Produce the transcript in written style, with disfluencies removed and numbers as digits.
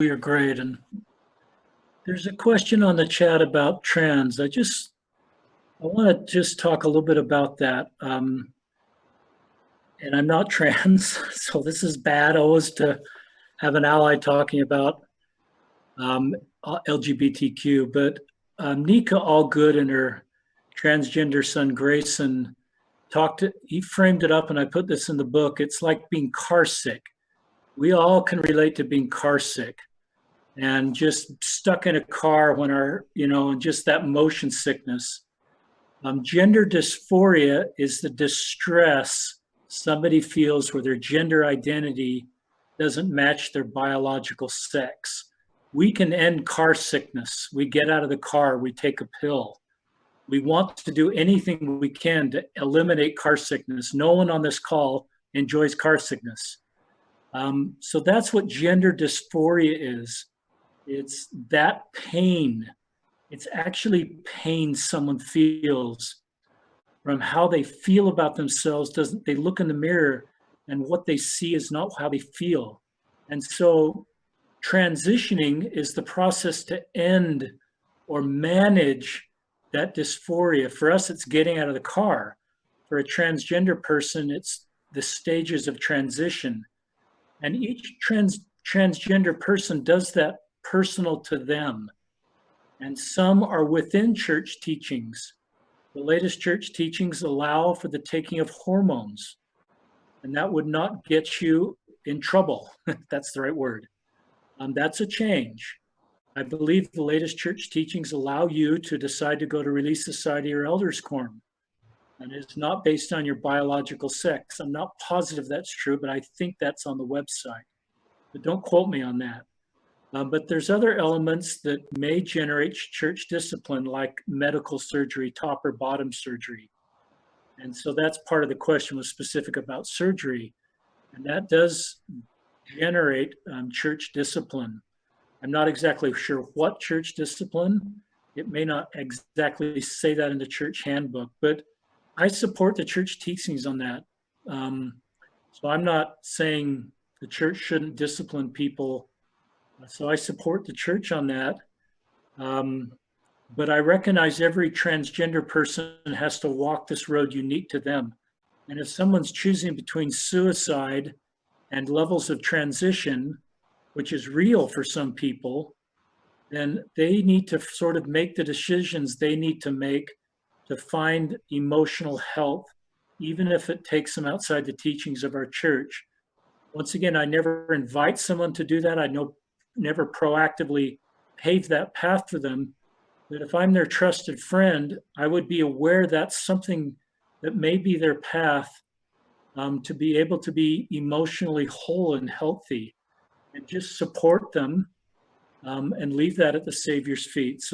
You're great. And there's a question on the chat about trans. I want to just talk a little bit about that. And I'm not trans, so this is bad always to have an ally talking about LGBTQ. But Nika Allgood and her transgender son Grayson he framed it up, and I put this in the book. It's like being car sick. We all can relate to being car sick and just stuck in a car when and just that motion sickness. Gender dysphoria is the distress somebody feels where their gender identity doesn't match their biological sex. We can end car sickness. We get out of the car, we take a pill. We want to do anything we can to eliminate car sickness. No one on this call enjoys car sickness. So that's what gender dysphoria is. It's that pain. It's actually pain someone feels from how they feel about themselves. They look in the mirror and what they see is not how they feel. And so transitioning is the process to end or manage that dysphoria. For us, it's getting out of the car. For a transgender person, it's the stages of transition. And each transgender person does that personal to them. And some are within church teachings. The latest church teachings allow for the taking of hormones, and that would not get you in trouble, if that's the right word. That's a change. I believe the latest church teachings allow you to decide to go to Relief Society or Elders Quorum, and it's not based on your biological sex. I'm not positive that's true, but I think that's on the website. But don't quote me on that. But there's other elements that may generate church discipline, like medical surgery, top or bottom surgery. And so that's part of the question, was specific about surgery. And that does generate church discipline. I'm not exactly sure what church discipline. It may not exactly say that in the church handbook, but I support the church teachings on that. So I'm not saying the church shouldn't discipline people. So I support the church on that. But I recognize every transgender person has to walk this road unique to them. And if someone's choosing between suicide and levels of transition, which is real for some people, then they need to sort of make the decisions they need to make to find emotional health, even if it takes them outside the teachings of our church. Once again, I never invite someone to do that. I never proactively pave that path for them. But if I'm their trusted friend, I would be aware that's something that may be their path to be able to be emotionally whole and healthy, and just support them and leave that at the Savior's feet. So